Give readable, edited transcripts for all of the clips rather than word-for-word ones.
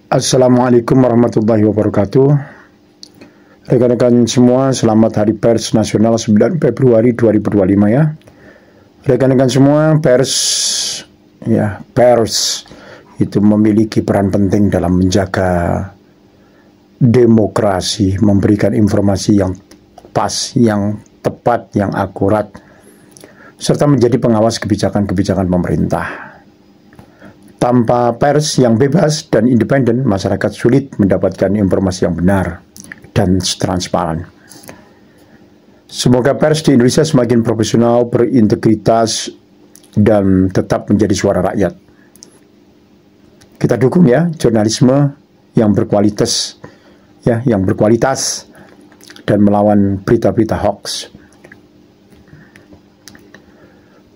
Assalamualaikum warahmatullahi wabarakatuh. Rekan-rekan semua, selamat Hari Pers Nasional 9 Februari 2025 ya. Rekan-rekan semua, pers itu memiliki peran penting dalam menjaga demokrasi, memberikan informasi yang pas, yang tepat, yang akurat, serta menjadi pengawas kebijakan-kebijakan pemerintah. Tanpa pers yang bebas dan independen, masyarakat sulit mendapatkan informasi yang benar dan transparan. Semoga pers di Indonesia semakin profesional, berintegritas, dan tetap menjadi suara rakyat. Kita dukung ya jurnalisme yang berkualitas, dan melawan berita-berita hoax.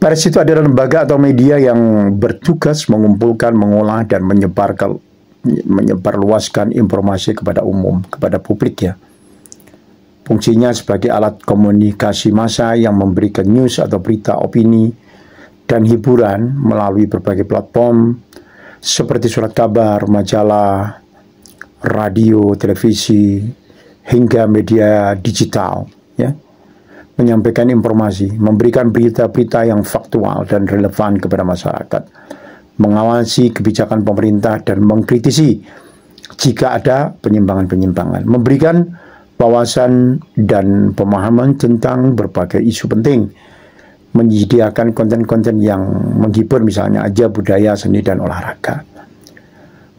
Pers itu adalah lembaga atau media yang bertugas mengumpulkan, mengolah, dan menyebarluaskan informasi kepada umum, kepada publik ya. Fungsinya sebagai alat komunikasi massa yang memberikan news atau berita, opini, dan hiburan melalui berbagai platform seperti surat kabar, majalah, radio, televisi, hingga media digital ya. Menyampaikan informasi, memberikan berita-berita yang faktual dan relevan kepada masyarakat, mengawasi kebijakan pemerintah dan mengkritisi jika ada penyimpangan-penyimpangan, memberikan wawasan dan pemahaman tentang berbagai isu penting, menyediakan konten-konten yang menghibur misalnya aja budaya, seni, dan olahraga.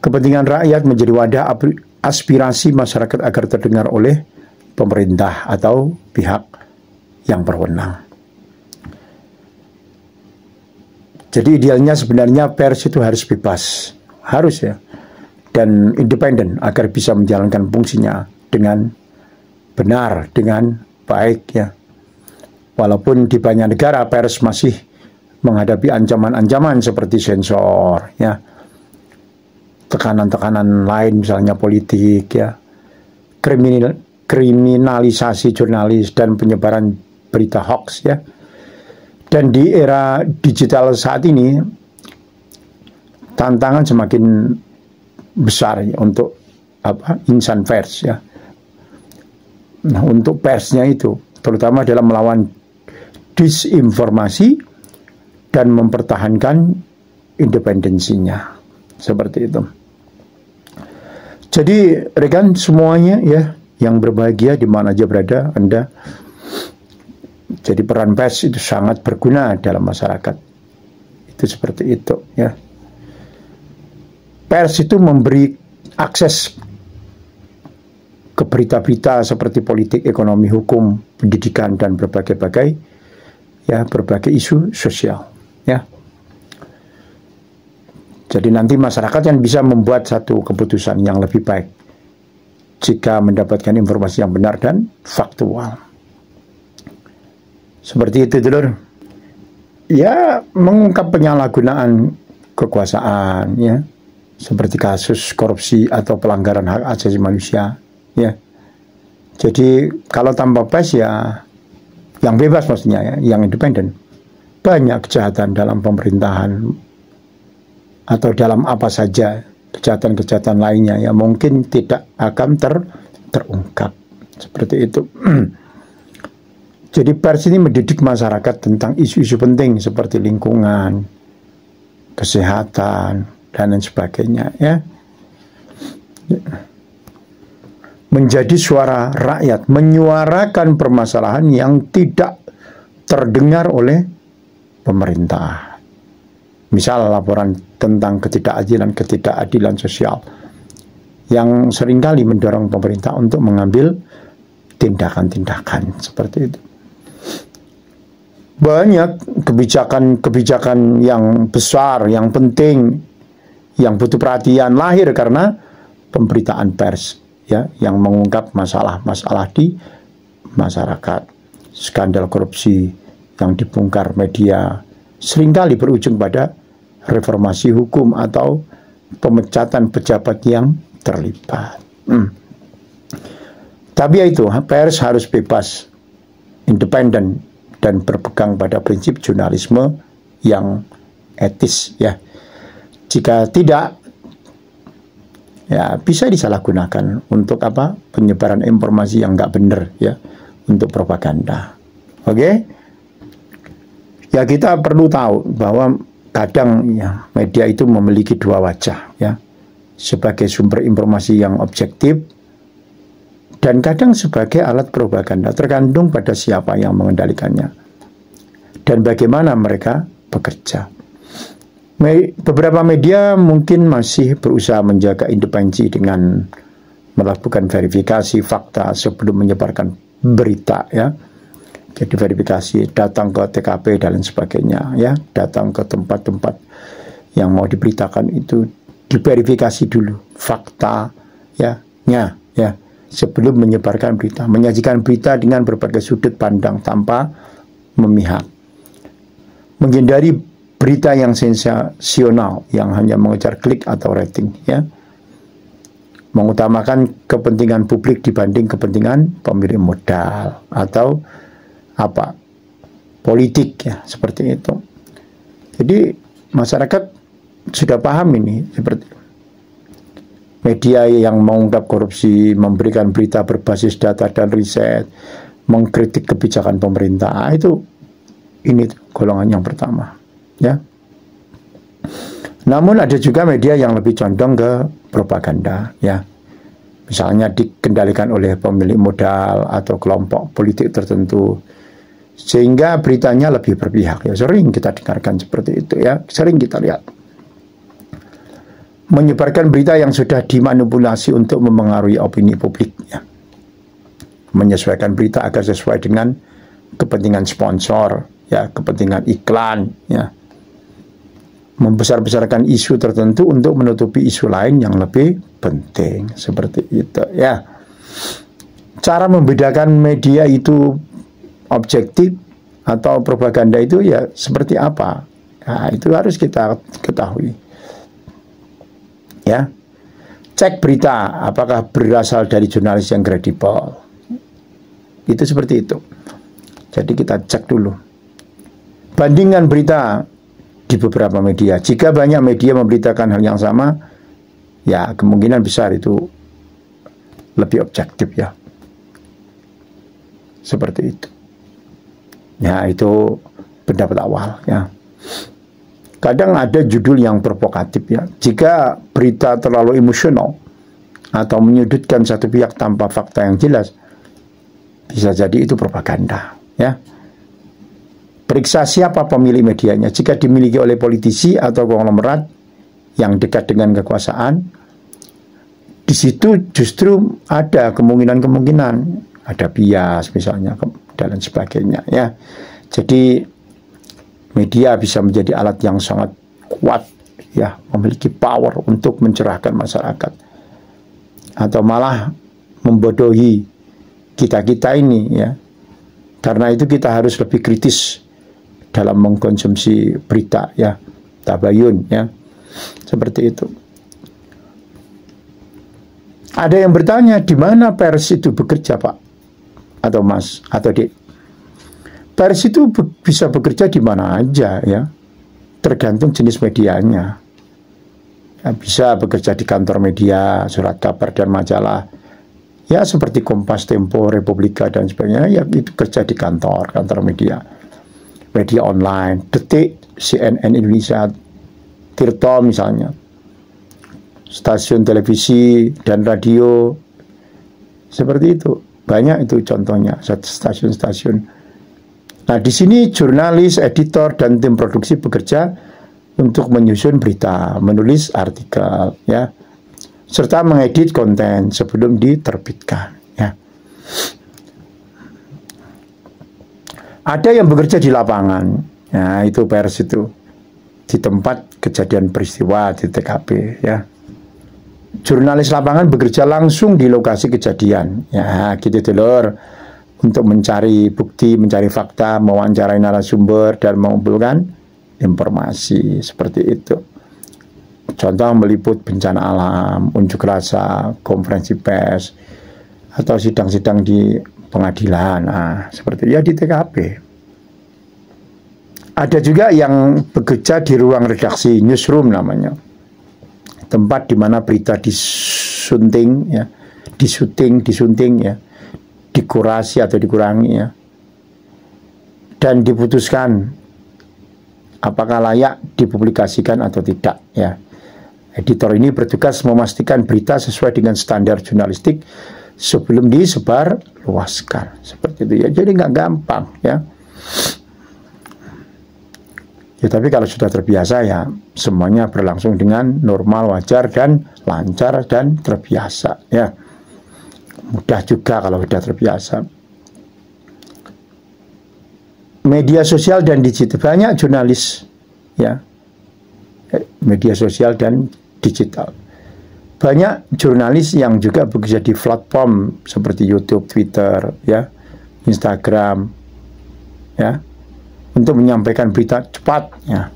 Kepentingan rakyat menjadi wadah aspirasi masyarakat agar terdengar oleh pemerintah atau pihak yang berwenang. Jadi idealnya sebenarnya pers itu harus bebas, harus ya, dan independen agar bisa menjalankan fungsinya dengan benar, dengan baik ya. Walaupun di banyak negara pers masih menghadapi ancaman-ancaman seperti sensor ya, tekanan-tekanan lain misalnya politik ya, kriminalisasi jurnalis, dan penyebaran berita hoax ya. Dan di era digital saat ini tantangan semakin besar ya, untuk insan pers ya. Nah, untuk persnya itu terutama dalam melawan disinformasi dan mempertahankan independensinya seperti itu. Jadi rekan semuanya ya yang berbahagia di mana aja berada Anda, jadi peran pers itu sangat berguna dalam masyarakat. Itu seperti itu ya. Pers itu memberi akses ke berita-berita seperti politik, ekonomi, hukum, pendidikan, dan berbagai isu sosial ya. Jadi nanti masyarakat yang bisa membuat satu keputusan yang lebih baik jika mendapatkan informasi yang benar dan faktual. Seperti itu, Dulur. Ya, mengungkap penyalahgunaan kekuasaan, ya, seperti kasus korupsi atau pelanggaran hak asasi manusia, ya. Jadi kalau tanpa pers ya, yang bebas maksudnya, ya, yang independen, banyak kejahatan dalam pemerintahan atau dalam apa saja kejahatan-kejahatan lainnya ya mungkin tidak akan terungkap seperti itu. Jadi pers ini mendidik masyarakat tentang isu-isu penting seperti lingkungan, kesehatan, dan lain sebagainya ya. Menjadi suara rakyat, menyuarakan permasalahan yang tidak terdengar oleh pemerintah. Misal laporan tentang ketidakadilan sosial yang seringkali mendorong pemerintah untuk mengambil tindakan-tindakan seperti itu. Banyak kebijakan-kebijakan yang besar, yang penting, yang butuh perhatian lahir karena pemberitaan pers ya, yang mengungkap masalah-masalah di masyarakat. Skandal korupsi yang dibongkar media seringkali berujung pada reformasi hukum atau pemecatan pejabat yang terlibat. Tapi ya itu, pers harus bebas, independen, dan berpegang pada prinsip jurnalisme yang etis ya. Jika tidak, ya bisa disalahgunakan untuk apa? Penyebaran informasi yang nggak benar ya, untuk propaganda. Oke? Ya kita perlu tahu bahwa kadang ya media itu memiliki dua wajah ya, sebagai sumber informasi yang objektif dan kadang sebagai alat propaganda, tergantung pada siapa yang mengendalikannya dan bagaimana mereka bekerja. Beberapa media mungkin masih berusaha menjaga independensi dengan melakukan verifikasi fakta sebelum menyebarkan berita ya. Jadi verifikasi, datang ke TKP dan lain sebagainya ya, datang ke tempat-tempat yang mau diberitakan itu diverifikasi dulu fakta ya sebelum menyebarkan berita, menyajikan berita dengan berbagai sudut pandang tanpa memihak, menghindari berita yang sensasional yang hanya mengejar klik atau rating ya, mengutamakan kepentingan publik dibanding kepentingan pemilik modal atau apa politik ya, seperti itu. Jadi masyarakat sudah paham ini, seperti media yang mengungkap korupsi, memberikan berita berbasis data dan riset, mengkritik kebijakan pemerintah, itu ini golongan yang pertama ya. Namun ada juga media yang lebih condong ke propaganda ya, misalnya dikendalikan oleh pemilik modal atau kelompok politik tertentu sehingga beritanya lebih berpihak ya. Sering kita dengarkan seperti itu ya, sering kita lihat menyebarkan berita yang sudah dimanipulasi untuk memengaruhi opini publik ya, menyesuaikan berita agar sesuai dengan kepentingan sponsor ya, kepentingan iklan ya, membesar-besarkan isu tertentu untuk menutupi isu lain yang lebih penting, seperti itu ya. Cara membedakan media itu objektif atau propaganda itu ya seperti apa? Nah, itu harus kita ketahui ya. Cek berita apakah berasal dari jurnalis yang kredibel, itu seperti itu. Jadi kita cek dulu, bandingkan berita di beberapa media. Jika banyak media memberitakan hal yang sama, ya kemungkinan besar itu lebih objektif ya, seperti itu. Ya, itu pendapat awal ya. Kadang ada judul yang provokatif ya. Jika berita terlalu emosional atau menyudutkan satu pihak tanpa fakta yang jelas, bisa jadi itu propaganda ya. Periksa siapa pemilik medianya. Jika dimiliki oleh politisi atau konglomerat yang dekat dengan kekuasaan, di situ justru ada kemungkinan ada bias misalnya dan sebagainya ya. Jadi media bisa menjadi alat yang sangat kuat ya, memiliki power untuk mencerahkan masyarakat atau malah membodohi kita ini ya. Karena itu kita harus lebih kritis dalam mengkonsumsi berita ya, tabayun ya, seperti itu. Ada yang bertanya, di mana pers itu bekerja Pak atau Mas atau Dek? Pers itu bisa bekerja di mana aja ya, tergantung jenis medianya ya. Bisa bekerja di kantor media, surat kabar dan majalah ya, seperti Kompas, Tempo, Republika dan sebagainya ya, itu kerja di kantor media. Media online, Detik, CNN Indonesia, Tirto misalnya, stasiun televisi dan radio, seperti itu. Banyak itu contohnya, stasiun-stasiun. Nah, di sini jurnalis, editor, dan tim produksi bekerja untuk menyusun berita, menulis artikel, ya, serta mengedit konten sebelum diterbitkan, ya. Ada yang bekerja di lapangan, ya, itu pers itu, di tempat kejadian peristiwa, di TKP, ya. Jurnalis lapangan bekerja langsung di lokasi kejadian, ya, gitu telur, untuk mencari bukti, mencari fakta, mewawancarai narasumber, dan mengumpulkan informasi, seperti itu. Contoh meliput bencana alam, unjuk rasa, konferensi pers, atau sidang-sidang di pengadilan, seperti ya di TKP. Ada juga yang bekerja di ruang redaksi, newsroom namanya. tempat di mana berita disunting ya, disunting ya, dikurasi atau dikurangi ya, dan diputuskan apakah layak dipublikasikan atau tidak ya. Editor ini bertugas memastikan berita sesuai dengan standar jurnalistik sebelum disebar luaskan, seperti itu ya. Jadi nggak gampang ya. Ya, tapi kalau sudah terbiasa ya semuanya berlangsung dengan normal, wajar, dan lancar, dan terbiasa ya. Mudah juga kalau sudah terbiasa. Media sosial dan digital, banyak jurnalis ya. Media sosial dan digital. Banyak jurnalis yang juga bekerja di platform seperti YouTube, Twitter ya, Instagram ya, untuk menyampaikan berita cepat ya.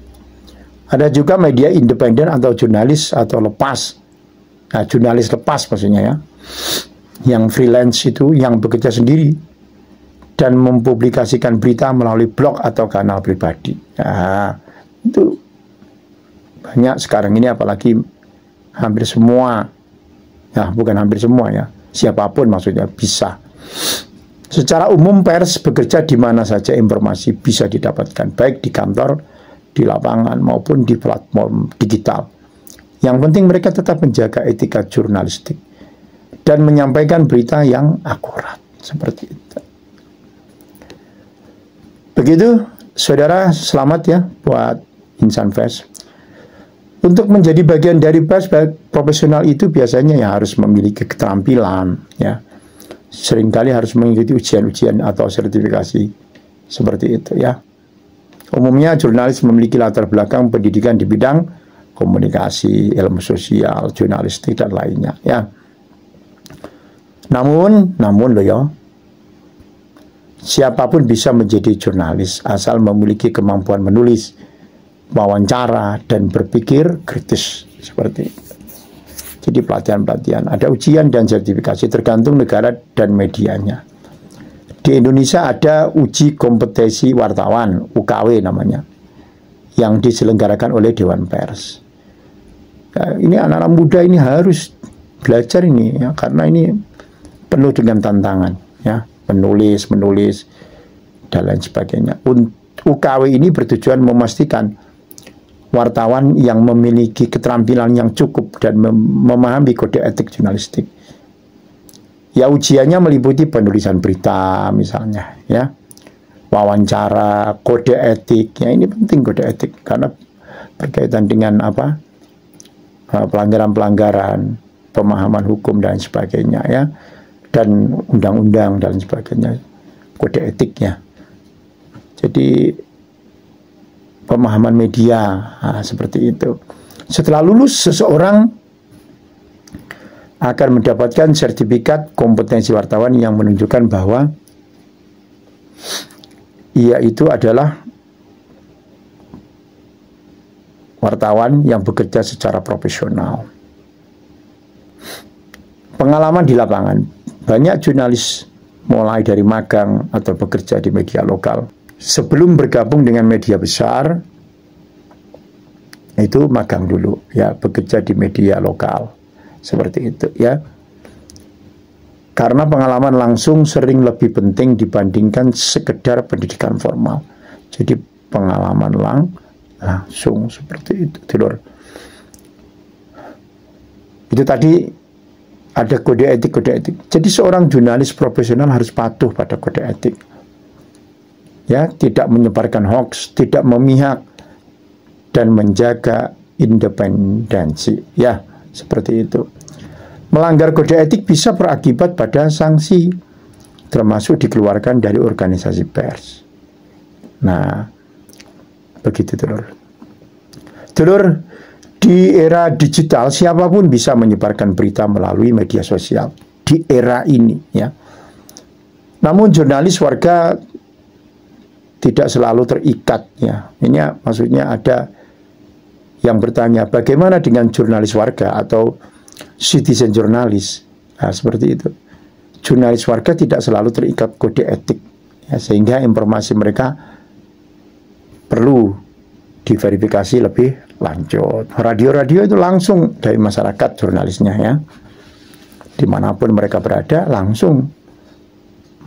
Ada juga media independen atau jurnalis atau lepas. Nah, jurnalis lepas maksudnya ya. Yang freelance itu yang bekerja sendiri dan mempublikasikan berita melalui blog atau kanal pribadi. Nah, itu banyak sekarang ini, apalagi hampir semua. Ya, bukan hampir semua ya. Siapapun maksudnya bisa. Secara umum pers bekerja di mana saja informasi bisa didapatkan, baik di kantor, di lapangan, maupun di platform digital. Yang penting mereka tetap menjaga etika jurnalistik dan menyampaikan berita yang akurat, seperti itu. Begitu, saudara, selamat ya buat Insan Pers. Untuk menjadi bagian dari pers profesional itu biasanya ya harus memiliki keterampilan ya. Seringkali harus mengikuti ujian-ujian atau sertifikasi seperti itu ya. Umumnya jurnalis memiliki latar belakang pendidikan di bidang komunikasi, ilmu sosial, jurnalistik, dan lainnya ya. Namun loh ya, siapapun bisa menjadi jurnalis asal memiliki kemampuan menulis, wawancara, dan berpikir kritis, seperti itu. Jadi pelatihan-pelatihan, ada ujian dan sertifikasi tergantung negara dan medianya. Di Indonesia ada uji kompetensi wartawan, UKW namanya, yang diselenggarakan oleh Dewan Pers. Nah, ini anak-anak muda ini harus belajar ini ya, karena ini penuh dengan tantangan ya, menulis dan lain sebagainya. UKW ini bertujuan memastikan wartawan yang memiliki keterampilan yang cukup dan memahami kode etik jurnalistik. Ya, ujiannya meliputi penulisan berita misalnya ya, wawancara, kode etik. Ya, ini penting kode etik karena berkaitan dengan apa? Pelanggaran-pelanggaran, pemahaman hukum dan sebagainya ya, dan undang-undang dan sebagainya, kode etiknya. Jadi pemahaman media, seperti itu. Setelah lulus, seseorang akan mendapatkan sertifikat kompetensi wartawan yang menunjukkan bahwa ia itu adalah wartawan yang bekerja secara profesional. Pengalaman di lapangan, banyak jurnalis mulai dari magang atau bekerja di media lokal. Sebelum bergabung dengan media besar, itu magang dulu, ya, bekerja di media lokal, seperti itu, ya. Karena pengalaman langsung sering lebih penting dibandingkan sekedar pendidikan formal. Jadi pengalaman langsung, seperti itu, Dulur. Itu tadi ada kode etik. Jadi seorang jurnalis profesional harus patuh pada kode etik. Ya, tidak menyebarkan hoax, tidak memihak, dan menjaga independensi. Ya, seperti itu. Melanggar kode etik bisa berakibat pada sanksi, termasuk dikeluarkan dari organisasi pers. Nah, begitu, Dulur, di era digital siapapun bisa menyebarkan berita melalui media sosial di era ini, ya. Namun jurnalis warga tidak selalu terikat, ya. Ini maksudnya ada yang bertanya, bagaimana dengan jurnalis warga atau citizen jurnalis? Nah, seperti itu. Jurnalis warga tidak selalu terikat kode etik, ya, sehingga informasi mereka perlu diverifikasi lebih lanjut. Radio-radio itu langsung dari masyarakat jurnalisnya ya, dimanapun mereka berada langsung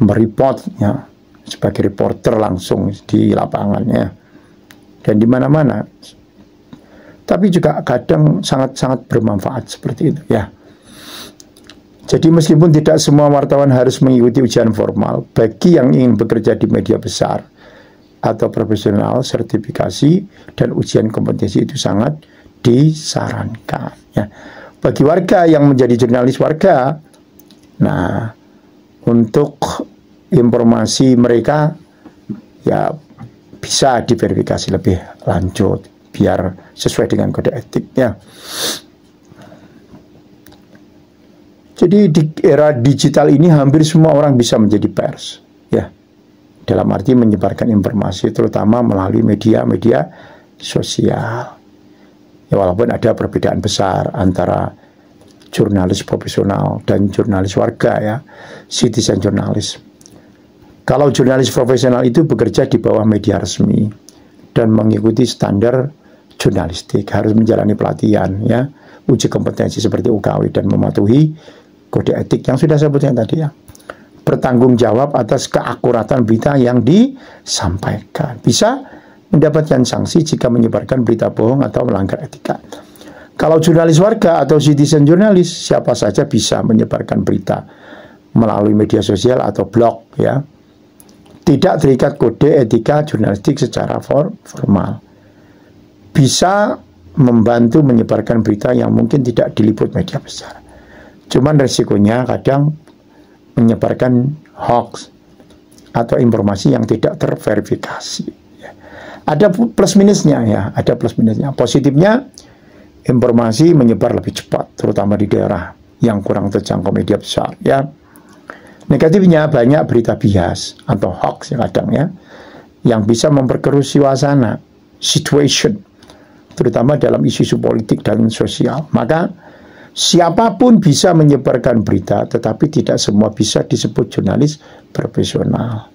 mereport ya, sebagai reporter langsung di lapangannya dan di mana-mana. Tapi juga kadang sangat-sangat bermanfaat seperti itu ya. Jadi meskipun tidak semua wartawan harus mengikuti ujian formal, bagi yang ingin bekerja di media besar atau profesional, sertifikasi dan ujian kompetensi itu sangat disarankan ya. Bagi warga yang menjadi jurnalis warga, nah untuk informasi mereka ya bisa diverifikasi lebih lanjut biar sesuai dengan kode etiknya. Jadi di era digital ini hampir semua orang bisa menjadi pers ya, dalam arti menyebarkan informasi terutama melalui media-media sosial ya, walaupun ada perbedaan besar antara jurnalis profesional dan jurnalis warga ya, citizen jurnalis. Kalau jurnalis profesional itu bekerja di bawah media resmi dan mengikuti standar jurnalistik, harus menjalani pelatihan ya, uji kompetensi seperti UKW dan mematuhi kode etik yang sudah saya sebutkan tadi ya. Bertanggung jawab atas keakuratan berita yang disampaikan. Bisa mendapatkan sanksi jika menyebarkan berita bohong atau melanggar etika. Kalau jurnalis warga atau citizen jurnalis, siapa saja bisa menyebarkan berita melalui media sosial atau blog ya. Tidak terikat kode etika jurnalistik secara formal. Bisa membantu menyebarkan berita yang mungkin tidak diliput media besar. Cuman resikonya kadang menyebarkan hoax atau informasi yang tidak terverifikasi ya. Ada plus minusnya ya, ada plus minusnya. Positifnya, informasi menyebar lebih cepat terutama di daerah yang kurang terjangkau media besar ya. Negatifnya banyak berita bias atau hoax ya kadang ya, yang bisa memperkeruh suasana situation terutama dalam isu-isu politik dan sosial. Maka siapapun bisa menyebarkan berita, tetapi tidak semua bisa disebut jurnalis profesional.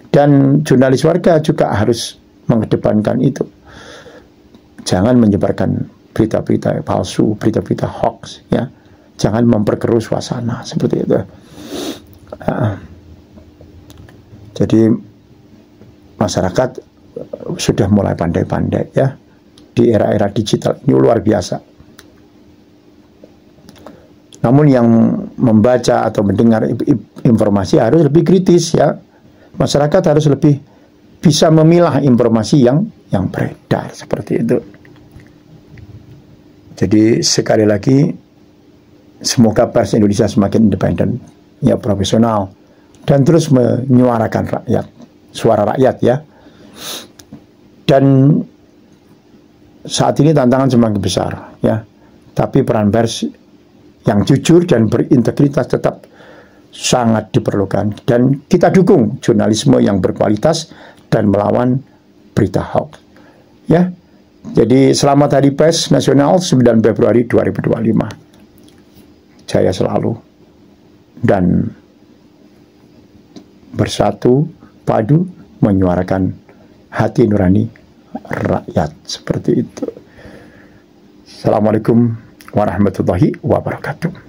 Dan jurnalis warga juga harus mengedepankan itu. Jangan menyebarkan berita-berita palsu, berita-berita hoax ya. Jangan memperkeruh suasana seperti itu. Jadi masyarakat sudah mulai pandai-pandai ya di era-era digital ini, luar biasa. Namun yang membaca atau mendengar informasi harus lebih kritis ya. Masyarakat harus lebih bisa memilah informasi yang beredar seperti itu. Jadi sekali lagi, semoga pers Indonesia semakin independen ya, profesional dan terus menyuarakan rakyat, suara rakyat ya. Dan saat ini tantangan semakin besar ya. Tapi peran pers yang jujur dan berintegritas tetap sangat diperlukan, dan kita dukung jurnalisme yang berkualitas dan melawan berita hoax ya. Jadi selamat Hari Pers Nasional 9 Februari 2025. Jaya selalu dan bersatu padu menyuarakan hati nurani rakyat seperti itu. Assalamualaikum warahmatullahi wabarakatuh.